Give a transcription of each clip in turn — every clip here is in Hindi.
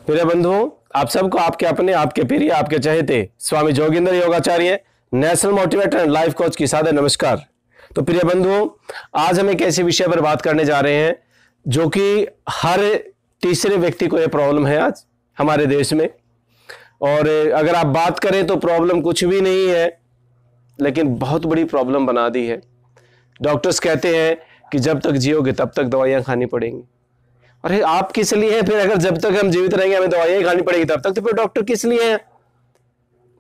मेरे बंधुओं, आप सबको आपके अपने, आपके प्रिय, आपके चहेते स्वामी जोगिंदर योगाचार्य, national motivator and life coach की सादर नमस्कार। तो प्रिय बंधुओं, आज हम एक ऐसे विषय पर बात करने जा रहे हैं जो कि हर तीसरे व्यक्ति को यह प्रॉब्लम है आज हमारे देश में। और अगर आप बात करें तो प्रॉब्लम कुछ भी नहीं है, लेकिन बहुत बड़ी प्रॉब्लम बना दी है। डॉक्टर्स कहते हैं कि जब तक जियोगे तब तक दवाइयां खानी पड़ेंगी। अरे आप किस लिए हैं फिर? अगर जब तक हम जीवित रहेंगे हमें दवाइयां खानी पड़ेगी तब तक, तो फिर डॉक्टर किस लिए हैं?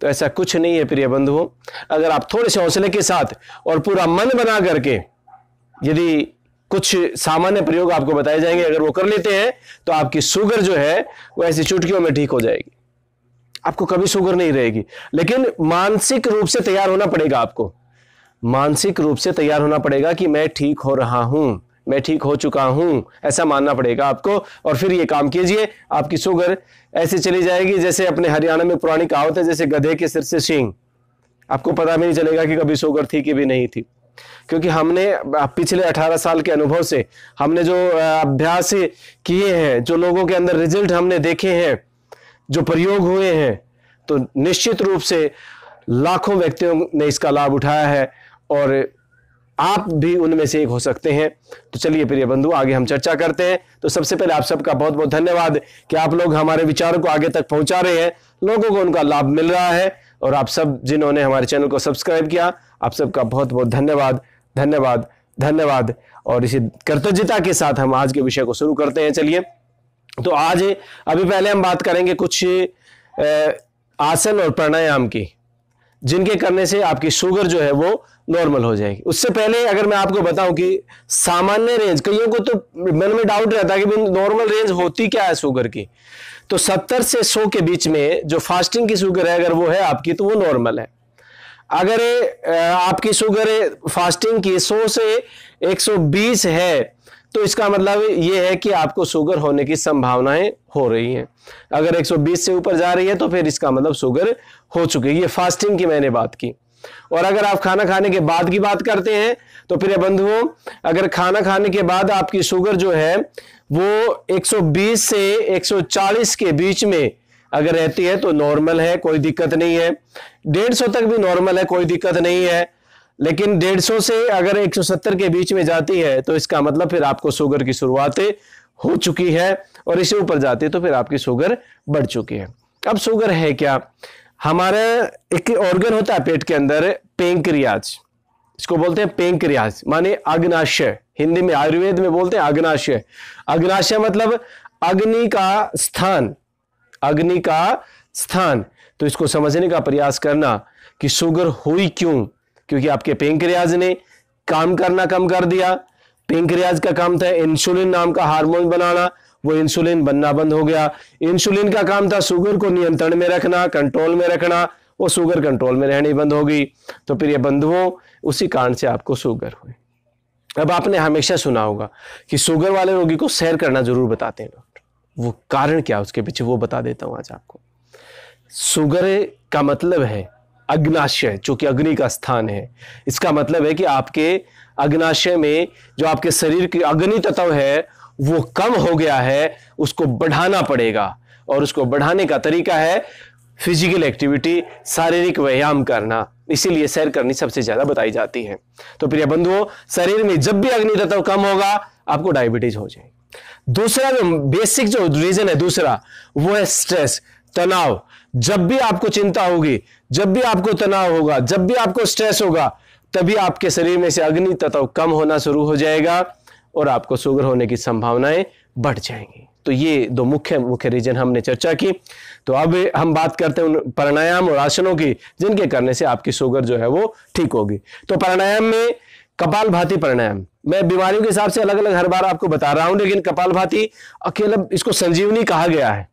तो ऐसा कुछ नहीं है प्रिय बंधुओं। अगर आप थोड़े से हौसले के साथ और पूरा मन बना करके यदि कुछ सामान्य प्रयोग आपको बताए जाएंगे, अगर वो कर लेते हैं तो आपकी शुगर जो है वो ऐसी चुटकियों में ठीक हो जाएगी। आपको कभी शुगर नहीं रहेगी। लेकिन मानसिक रूप से तैयार होना पड़ेगा। आपको मानसिक रूप से तैयार होना पड़ेगा कि मैं ठीक हो रहा हूं, मैं ठीक हो चुका हूं, ऐसा मानना पड़ेगा आपको। और फिर ये काम कीजिए, आपकी शुगर ऐसे चली जाएगी जैसे अपने हरियाणा में पुरानी कहावत है, जैसे गधे के सिर से सींग। आपको पता भी नहीं चलेगा कि कभी शुगर थी कि भी नहीं थी, क्योंकि हमने पिछले 18 साल के अनुभव से हमने जो अभ्यास किए हैं, जो लोगों के अंदर रिजल्ट हमने देखे हैं, जो प्रयोग हुए हैं, तो निश्चित रूप से लाखों व्यक्तियों ने इसका लाभ उठाया है और आप भी उनमें से एक हो सकते हैं। तो चलिए प्रिय बंधु, आगे हम चर्चा करते हैं। तो सबसे पहले आप सबका बहुत बहुत धन्यवाद कि आप लोग हमारे विचारों को आगे तक पहुंचा रहे हैं, लोगों को उनका लाभ मिल रहा है। और आप सब जिन्होंने हमारे चैनल को सब्सक्राइब किया, आप सबका बहुत बहुत धन्यवाद, धन्यवाद, धन्यवाद। और इसी कृतज्ञता के साथ हम आज के विषय को शुरू करते हैं। चलिए, तो आज अभी पहले हम बात करेंगे कुछ आसन और प्राणायाम की, जिनके करने से आपकी शुगर जो है वो नॉर्मल हो जाएगी। उससे पहले अगर मैं आपको बताऊं कि सामान्य रेंज, कईयों को तो मन में डाउट रहता है कि नॉर्मल रेंज होती क्या है शुगर की। तो 70 से 100 के बीच में जो फास्टिंग की शुगर है, अगर वो है आपकी, तो वो नॉर्मल है। अगर आपकी शुगर फास्टिंग की 100 से 120 है, तो इसका मतलब ये है कि आपको शुगर होने की संभावनाएं हो रही हैं। अगर 120 से ऊपर जा रही है तो फिर इसका मतलब शुगर हो चुकी है। ये फास्टिंग की मैंने बात की। और अगर आप खाना खाने के बाद की बात करते हैं तो प्रिय बंधुओं, अगर खाना खाने के बाद आपकी शुगर जो है वो 120 से 140 के बीच में अगर रहती है तो नॉर्मल है, कोई दिक्कत नहीं है। 150 तक भी नॉर्मल है, कोई दिक्कत नहीं है। लेकिन 150 से अगर 170 के बीच में जाती है तो इसका मतलब फिर आपको शुगर की शुरुआत हो चुकी है, और इससे ऊपर जाती है तो फिर आपकी शुगर बढ़ चुकी है। अब शुगर है क्या? हमारा एक ऑर्गन होता है पेट के अंदर, पेंक्रियाज, इसको बोलते हैं पेंक्रियाज, माने अग्नाशय। हिंदी में आयुर्वेद में बोलते हैं अग्नाशय। अग्नाशय मतलब अग्नि का स्थान, अग्नि का स्थान। तो इसको समझने का प्रयास करना कि शुगर हुई क्यों, क्योंकि आपके पेंक्रियाज ने काम करना कम कर दिया। पेंक्रियाज का काम था इंसुलिन नाम का हार्मोन बनाना, वो इंसुलिन बनना बंद हो गया। इंसुलिन का काम था शुगर को नियंत्रण में रखना, कंट्रोल में रखना, वो शुगर कंट्रोल में रहनी बंद हो गई। तो प्रिय बंधुओं, उसी कारण से आपको शुगर हुई। अब आपने हमेशा सुना होगा कि शुगर वाले रोगी को सैर करना जरूर बताते हैं डॉक्टर। वो कारण क्या उसके पीछे, वो बता देता हूं आज आपको। शुगर का मतलब है अग्नाशय, जो कि अग्नि का स्थान है। इसका मतलब है कि आपके अग्नाशय में जो आपके शरीर की अग्नि तत्व है वो कम हो गया है, उसको बढ़ाना पड़ेगा। और उसको बढ़ाने का तरीका है फिजिकल एक्टिविटी, शारीरिक व्यायाम करना। इसीलिए सैर करनी सबसे ज्यादा बताई जाती है। तो प्रिय बंधुओं, शरीर में जब भी अग्नि तत्व कम होगा आपको डायबिटीज हो जाएगी। दूसरा जो बेसिक जो रीजन है दूसरा, वो है स्ट्रेस, तनाव। जब भी आपको चिंता होगी, जब भी आपको तनाव होगा, जब भी आपको स्ट्रेस होगा, तभी आपके शरीर में से अग्नि तत्व कम होना शुरू हो जाएगा और आपको शुगर होने की संभावनाएं बढ़ जाएंगी। तो ये दो मुख्य रीजन हमने चर्चा की। तो अब हम बात करते हैं उन प्राणायाम और आसनों की, जिनके करने से आपकी शुगर जो है वो ठीक होगी। तो प्राणायाम में कपालभाति प्राणायाम, मैं बीमारियों के हिसाब से अलग अलग हर बार आपको बता रहा हूं, लेकिन कपालभाति अकेला, इसको संजीवनी कहा गया है।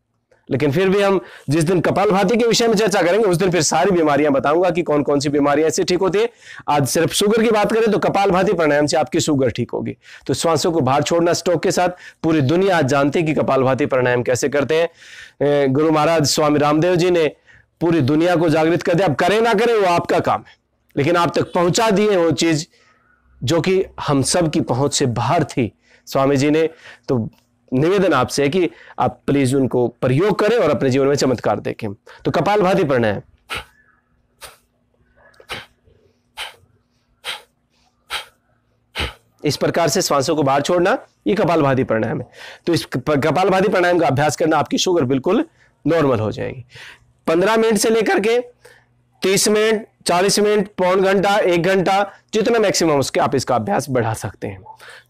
लेकिन फिर भी हम जिस दिन कपालभाति के विषय में चर्चा करेंगे उस दिन फिर सारी बीमारियां बताऊंगा कि कौन कौन सी बीमारियां ऐसे ठीक होती है। आज सिर्फ शुगर की बात करें तो कपालभाति प्राणायाम से आपकी शुगर ठीक होगी। तो श्वासों को बाहर छोड़ना स्टॉक के साथ, पूरी दुनिया आज जानती है कि कपालभाति प्राणायाम कैसे करते हैं। गुरु महाराज स्वामी रामदेव जी ने पूरी दुनिया को जागृत कर दिया। अब करें ना करें वो आपका काम है, लेकिन आप तक पहुंचा दिए वो चीज जो कि हम सब की पहुंच से बाहर थी। स्वामी जी ने तो निवेदन आपसे है कि आप प्लीज उनको प्रयोग करें और अपने जीवन में चमत्कार देखें। तो कपालभाति प्राणायाम, इस प्रकार से श्वासों को बाहर छोड़ना, ये कपालभाति प्राणायाम है। तो इस कपालभाति प्राणायाम का अभ्यास करना, आपकी शुगर बिल्कुल नॉर्मल हो जाएगी। 15 मिनट से लेकर के 30 मिनट, 40 मिनट, पौन घंटा, 1 घंटा, जितना मैक्सिमम उसके आप इसका अभ्यास बढ़ा सकते हैं।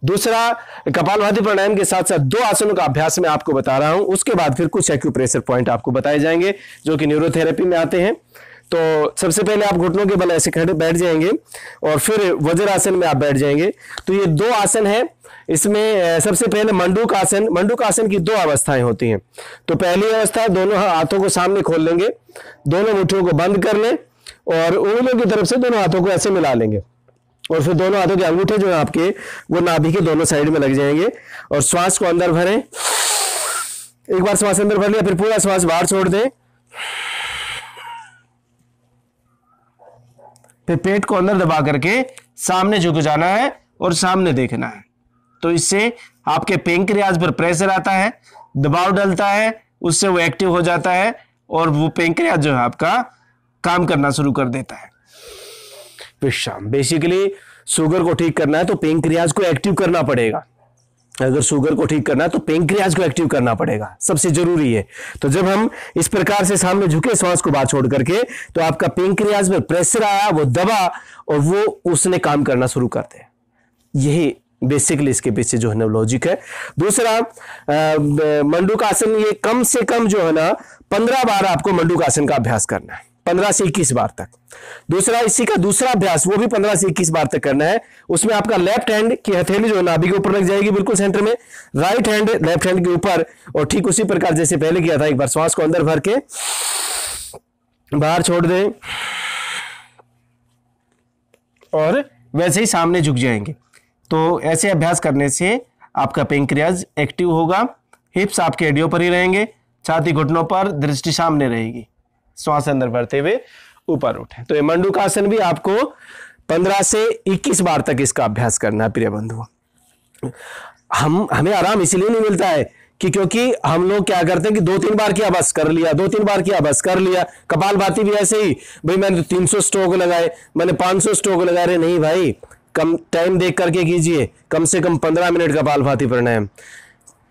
दूसरा, कपालभाति प्राणायाम के साथ साथ 2 आसनों का अभ्यास मैं आपको बता रहा हूं, उसके बाद फिर कुछ एक्यूप्रेशर पॉइंट आपको बताए जाएंगे जो कि न्यूरोथेरेपी में आते हैं। तो सबसे पहले आप घुटनों के बल ऐसे खड़े बैठ जाएंगे और फिर वज्रासन में आप बैठ जाएंगे। तो ये 2 आसन है। इसमें सबसे पहले मंडूक आसन। मंडूक आसन की 2 अवस्थाएं होती हैं। तो पहली अवस्था, दोनों हाथों को सामने खोल लेंगे, दोनों मुट्ठियों को बंद कर लें और उंगलियों की तरफ से दोनों हाथों को ऐसे मिला लेंगे और फिर दोनों हाथों के अंगूठे जो है आपके, वो नाभि के दोनों साइड में लग जाएंगे और श्वास को अंदर भरें। एक बार श्वास अंदर भर लिया, फिर पूरा श्वास बाहर छोड़ दें। फिर पेट को अंदर दबा करके सामने झुक जाना है और सामने देखना है। तो इससे आपके पेंक्रियाज पर प्रेशर आता है, दबाव डलता है, उससे वो एक्टिव हो जाता है और वो पेंक्रियाज जो है आपका काम करना शुरू कर देता है। विश्राम, बेसिकली शुगर को ठीक करना है तो पेंक्रियाज को एक्टिव करना पड़ेगा। अगर शुगर को ठीक करना है तो पेंक्रियाज को एक्टिव करना पड़ेगा, सबसे जरूरी है। तो जब हम इस प्रकार से सामने झुके, श्वास को बाहर छोड़ करके, तो आपका पेंक्रियाज में प्रेशर आया, वो दबा और वो उसने काम करना शुरू कर दिया। यही बेसिकली इसके पीछे जो है ना लॉजिक है। दूसरा, मंडूक आसन, ये कम से कम जो है ना 15 बार आपको मंडूक आसन का अभ्यास करना है, 15 से 21 बार तक। दूसरा, इसी का दूसरा अभ्यास, वो भी 15 से 21 बार तक करना है। उसमें आपका लेफ्ट हैंड की हथेली जो है नाभि के ऊपर लग जाएगी, बिल्कुल सेंटर में, राइट हैंड लेफ्ट हैंड के ऊपर, और ठीक उसी प्रकार जैसे पहले किया था। एक बार श्वास को अंदर भर के बाहर छोड़ दें और वैसे ही सामने झुक जाएंगे। तो ऐसे अभ्यास करने से आपका पेंक्रियाज एक्टिव होगा। हिप्स आपके एडियो पर ही रहेंगे, छाती घुटनों पर, दृष्टि सामने रहेगी। श्वास अंदर भरते हुए ऊपर उठे। तो ये मंडूक आसन भी आपको 15 से 21 बार तक इसका अभ्यास करना है प्रिय बंधु। हमें आराम इसलिए नहीं मिलता है कि क्योंकि हम लोग क्या करते हैं कि 2-3 बार किया बस कर लिया, 2-3 बार किया बस कर लिया। कपालभाति भी ऐसे ही, भाई मैंने 300 स्ट्रोक लगाए, मैंने 500 स्ट्रोक लगा रहे, नहीं भाई, कम टाइम देख करके कीजिए, कम से कम 15 मिनट कपालभाति प्राणायाम।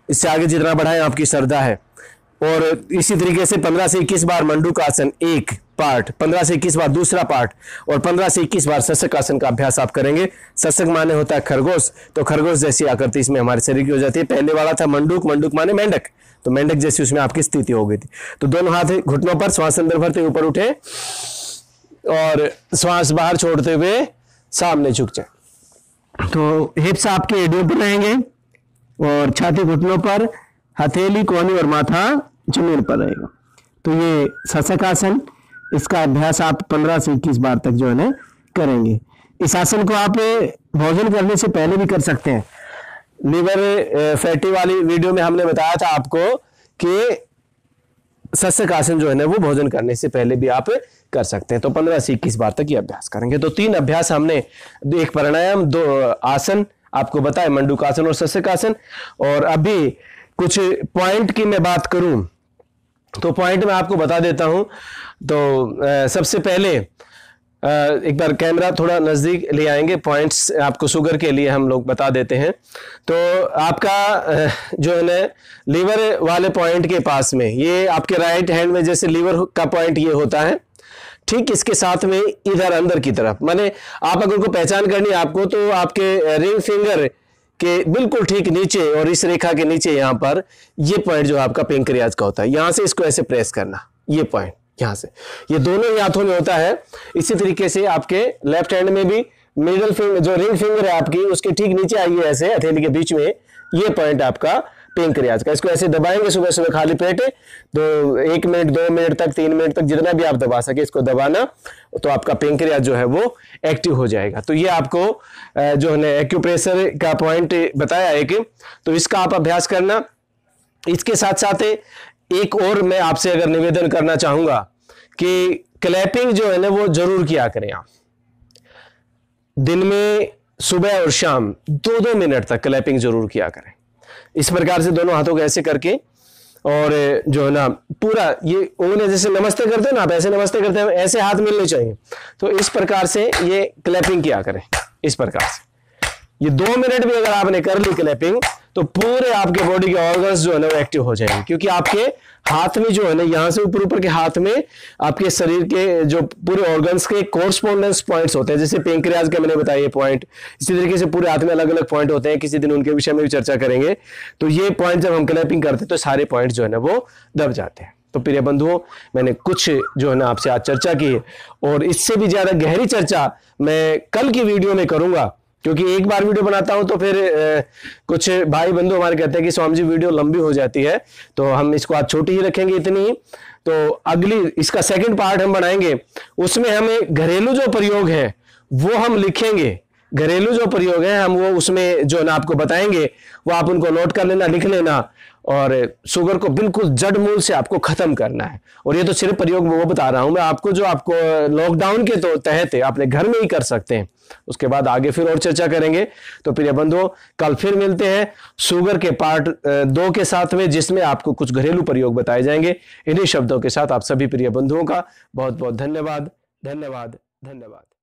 इससे आगे जितना बढ़ाएं आपकी श्रद्धा है। और इसी तरीके से 15 से 21 बार मंडूक आसन एक पार्ट, 15 से 21 बार दूसरा पार्ट, और 15 से 21 बार सशक आसन का अभ्यास आप करेंगे। सशक माने होता है खरगोश, तो खरगोश जैसी आकृति इसमें हमारे शरीर की हो जाती है। पहले वाला था मंडूक, मंडूक माने मेंढक, तो मेंढक जैसी उसमें आपकी स्थिति हो गई थी। तो दोनों हाथ घुटनों पर, श्वास अंदर भरते ऊपर उठे और श्वास बाहर छोड़ते हुए सामने झुक जाए। तो हिप्स आपके एडियो पर रहेंगे और छाती घुटनों पर, हथेली, कोहनी और माथा जमीन पर रहेगा। तो ये सशक आसन, इसका अभ्यास आप 15 से 21 बार तक जो है ना करेंगे। इस आसन को आप भोजन करने से पहले भी कर सकते हैं। लिवर फैटी वाली वीडियो में हमने बताया था आपको कि सशक आसन जो है ना वो भोजन करने से पहले भी आप कर सकते हैं। तो 15 से 21 बार तक ये अभ्यास करेंगे। तो 3 अभ्यास हमने, एक प्राणायाम, 2 आसन आपको बताए, मंडूक आसन और सशक आसन। और अभी कुछ पॉइंट की मैं बात करूं तो पॉइंट मैं आपको बता देता हूं। तो सबसे पहले एक बार कैमरा थोड़ा नजदीक ले आएंगे, पॉइंट्स आपको शुगर के लिए हम लोग बता देते हैं। तो आपका जो है ना लीवर वाले पॉइंट के पास में, ये आपके राइट हैंड में जैसे लीवर का पॉइंट ये होता है, ठीक इसके साथ में इधर अंदर की तरफ, माने आप अगर को पहचान करनी है आपको, तो आपके रिंग फिंगर के बिल्कुल ठीक नीचे और इस रेखा के नीचे यहाँ पर ये पॉइंट जो आपका पेंक्रियाज का होता है, यहां से इसको ऐसे प्रेस करना, ये पॉइंट यहां से, ये दोनों ही हाथों में होता है। इसी तरीके से आपके लेफ्ट हैंड में भी मिडिल फिंगर, जो रिंग फिंगर है आपकी, उसके ठीक नीचे आइए ऐसे हथेली के बीच में, ये पॉइंट आपका पेंक्रियाज का। इसको ऐसे दबाएंगे सुबह सुबह खाली पेट, तो 1 मिनट, 2 मिनट तक, 3 मिनट तक, जितना भी आप दबा सके इसको दबाना, तो आपका पेंक्रियाज जो है वो एक्टिव हो जाएगा। तो ये आपको जो है ना एक्यूप्रेशर का पॉइंट बताया एक, तो इसका आप अभ्यास करना। इसके साथ साथ एक और मैं आपसे अगर निवेदन करना चाहूंगा कि क्लैपिंग जो है ना वो जरूर किया करें आप। दिन में सुबह और शाम 2-2 मिनट तक क्लैपिंग जरूर किया करें। इस प्रकार से दोनों हाथों को ऐसे करके, और जो है ना पूरा ये उंगलियां जैसे नमस्ते करते हैं ना, आप ऐसे नमस्ते करते हैं, ऐसे हाथ मिलने चाहिए। तो इस प्रकार से ये क्लैपिंग किया करें, इस प्रकार से। ये 2 मिनट भी अगर आपने कर ली क्लैपिंग, तो पूरे आपके बॉडी के ऑर्गन्स जो है ना वो एक्टिव हो जाएंगे, क्योंकि आपके हाथ में जो है ना, यहां से ऊपर ऊपर के हाथ में आपके शरीर के जो पूरे ऑर्गन्स के कोरस्पोंडेंस पॉइंट्स होते हैं, जैसे पेंक्रियाज के मैंने बताया ये पॉइंट, इसी तरीके से पूरे हाथ में अलग अलग पॉइंट होते हैं, किसी दिन उनके विषय में भी चर्चा करेंगे। तो ये पॉइंट जब हम क्लैपिंग करते हैं तो सारे पॉइंट जो है ना वो दब जाते हैं। तो प्रिय बंधुओं, मैंने कुछ जो है ना आपसे आज चर्चा की, और इससे भी ज्यादा गहरी चर्चा मैं कल की वीडियो में करूंगा, क्योंकि एक बार वीडियो बनाता हूं तो फिर कुछ भाई बंधु हमारे कहते हैं कि स्वामी जी वीडियो लंबी हो जाती है, तो हम इसको आज छोटी ही रखेंगे, इतनी ही। तो अगली इसका सेकंड पार्ट हम बनाएंगे, उसमें हमें घरेलू जो प्रयोग है वो हम लिखेंगे, घरेलू जो प्रयोग है हम वो उसमें जो ना आपको बताएंगे, वो आप उनको नोट कर लेना, लिख लेना, और शुगर को बिल्कुल जड़ मूल से आपको खत्म करना है। और ये तो सिर्फ प्रयोग वो बता रहा हूं मैं आपको, जो आपको लॉकडाउन के तो तहत आपने घर में ही कर सकते हैं। उसके बाद आगे फिर और चर्चा करेंगे। तो प्रिय बंधुओं, कल फिर मिलते हैं शुगर के पार्ट 2 के साथ में, जिसमें आपको कुछ घरेलू प्रयोग बताए जाएंगे। इन्हीं शब्दों के साथ आप सभी प्रिय बंधुओं का बहुत बहुत धन्यवाद, धन्यवाद, धन्यवाद।